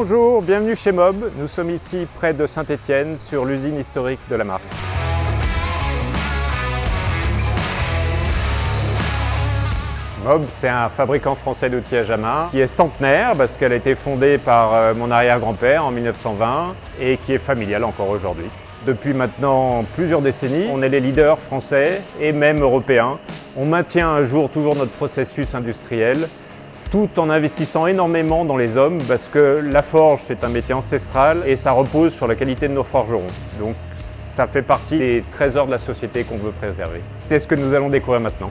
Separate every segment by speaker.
Speaker 1: Bonjour, bienvenue chez Mob. Nous sommes ici près de Saint-Étienne sur l'usine historique de la marque. Mob, c'est un fabricant français d'outillage à main qui est centenaire parce qu'elle a été fondée par mon arrière-grand-père en 1920 et qui est familiale encore aujourd'hui. Depuis maintenant plusieurs décennies, on est les leaders français et même européens. On maintient un jour toujours notre processus industriel tout en investissant énormément dans les hommes parce que la forge, c'est un métier ancestral et ça repose sur la qualité de nos forgerons. Donc ça fait partie des trésors de la société qu'on veut préserver. C'est ce que nous allons découvrir maintenant.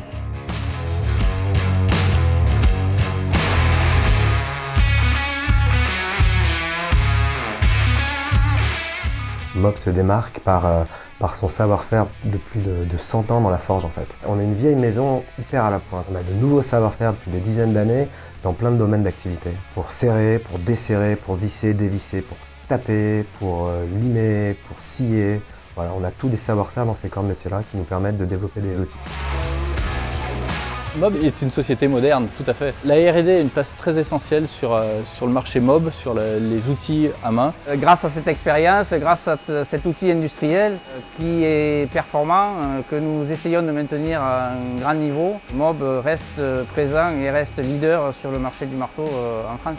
Speaker 2: Mob se démarque par son savoir-faire de plus de 100 ans dans la forge en fait. On est une vieille maison hyper à la pointe. On a de nouveaux savoir-faire depuis des dizaines d'années dans plein de domaines d'activité. Pour serrer, pour desserrer, pour visser, dévisser, pour taper, pour limer, pour scier. Voilà, on a tous des savoir-faire dans ces corps de métier-là qui nous permettent de développer des outils.
Speaker 3: Mob est une société moderne, tout à fait. La R&D a une place très essentielle sur le marché Mob, sur les outils à main.
Speaker 4: Grâce à cette expérience, grâce à cet outil industriel qui est performant, que nous essayons de maintenir à un grand niveau, Mob reste présent et reste leader sur le marché du marteau en France.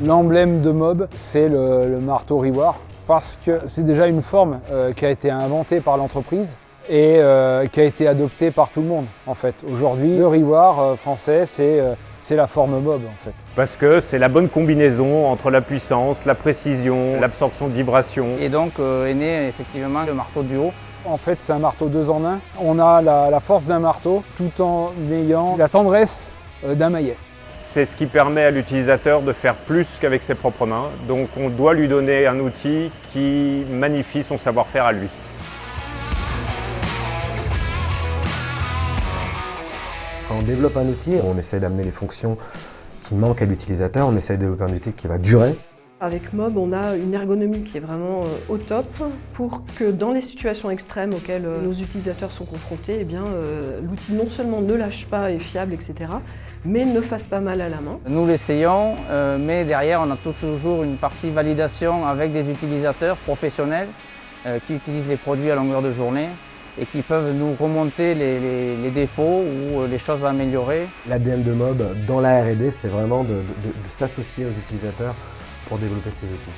Speaker 5: L'emblème de Mob, c'est le marteau Riwar, parce que c'est déjà une forme qui a été inventée par l'entreprise et qui a été adoptée par tout le monde en fait. Aujourd'hui, le Riwar français, c'est la forme Mob en fait.
Speaker 1: Parce que c'est la bonne combinaison entre la puissance, la précision, l'absorption de vibrations.
Speaker 4: Et donc est né effectivement le marteau duo.
Speaker 5: En fait, c'est un marteau 2 en 1. On a la force d'un marteau tout en ayant la tendresse d'un maillet.
Speaker 1: C'est ce qui permet à l'utilisateur de faire plus qu'avec ses propres mains. Donc on doit lui donner un outil qui magnifie son savoir-faire à lui.
Speaker 2: Quand on développe un outil, on essaie d'amener les fonctions qui manquent à l'utilisateur, on essaie de développer un outil qui va durer.
Speaker 6: Avec Mob, on a une ergonomie qui est vraiment au top pour que dans les situations extrêmes auxquelles nos utilisateurs sont confrontés, eh bien, l'outil non seulement ne lâche pas, est fiable, etc., mais ne fasse pas mal à la main.
Speaker 4: Nous l'essayons, mais derrière on a toujours une partie validation avec des utilisateurs professionnels qui utilisent les produits à longueur de journée et qui peuvent nous remonter les défauts ou les choses à améliorer.
Speaker 2: L'ADN de Mob dans la R&D, c'est vraiment de s'associer aux utilisateurs pour développer ces outils.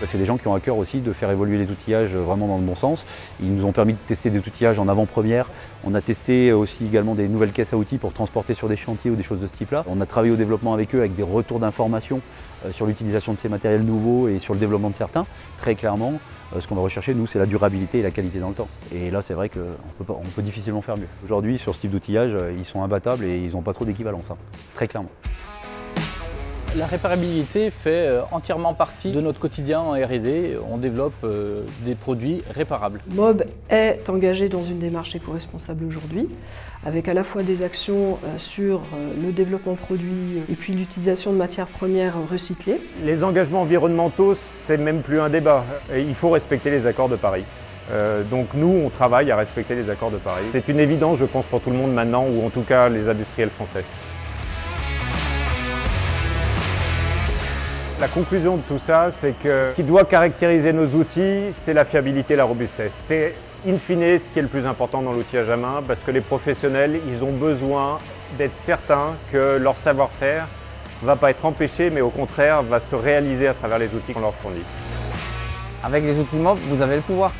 Speaker 7: C'est des gens qui ont à cœur aussi de faire évoluer les outillages vraiment dans le bon sens. Ils nous ont permis de tester des outillages en avant-première. On a testé aussi également des nouvelles caisses à outils pour transporter sur des chantiers ou des choses de ce type-là. On a travaillé au développement avec eux avec des retours d'informations sur l'utilisation de ces matériels nouveaux et sur le développement de certains. Très clairement, ce qu'on va rechercher, nous, c'est la durabilité et la qualité dans le temps. Et là, c'est vrai qu'on peut difficilement faire mieux. Aujourd'hui, sur ce type d'outillage, ils sont imbattables et ils n'ont pas trop d'équivalence, très clairement.
Speaker 3: La réparabilité fait entièrement partie de notre quotidien en R&D. On développe des produits réparables.
Speaker 6: Mob est engagé dans une démarche éco-responsable aujourd'hui, avec à la fois des actions sur le développement produit et puis l'utilisation de matières premières recyclées.
Speaker 1: Les engagements environnementaux, c'est même plus un débat. Il faut respecter les accords de Paris. Donc nous, on travaille à respecter les accords de Paris. C'est une évidence, je pense, pour tout le monde maintenant, ou en tout cas les industriels français. La conclusion de tout ça, c'est que ce qui doit caractériser nos outils, c'est la fiabilité et la robustesse. C'est in fine ce qui est le plus important dans l'outillage à main parce que les professionnels, ils ont besoin d'être certains que leur savoir-faire ne va pas être empêché, mais au contraire va se réaliser à travers les outils qu'on leur fournit.
Speaker 4: Avec les outils Mob, vous avez le pouvoir.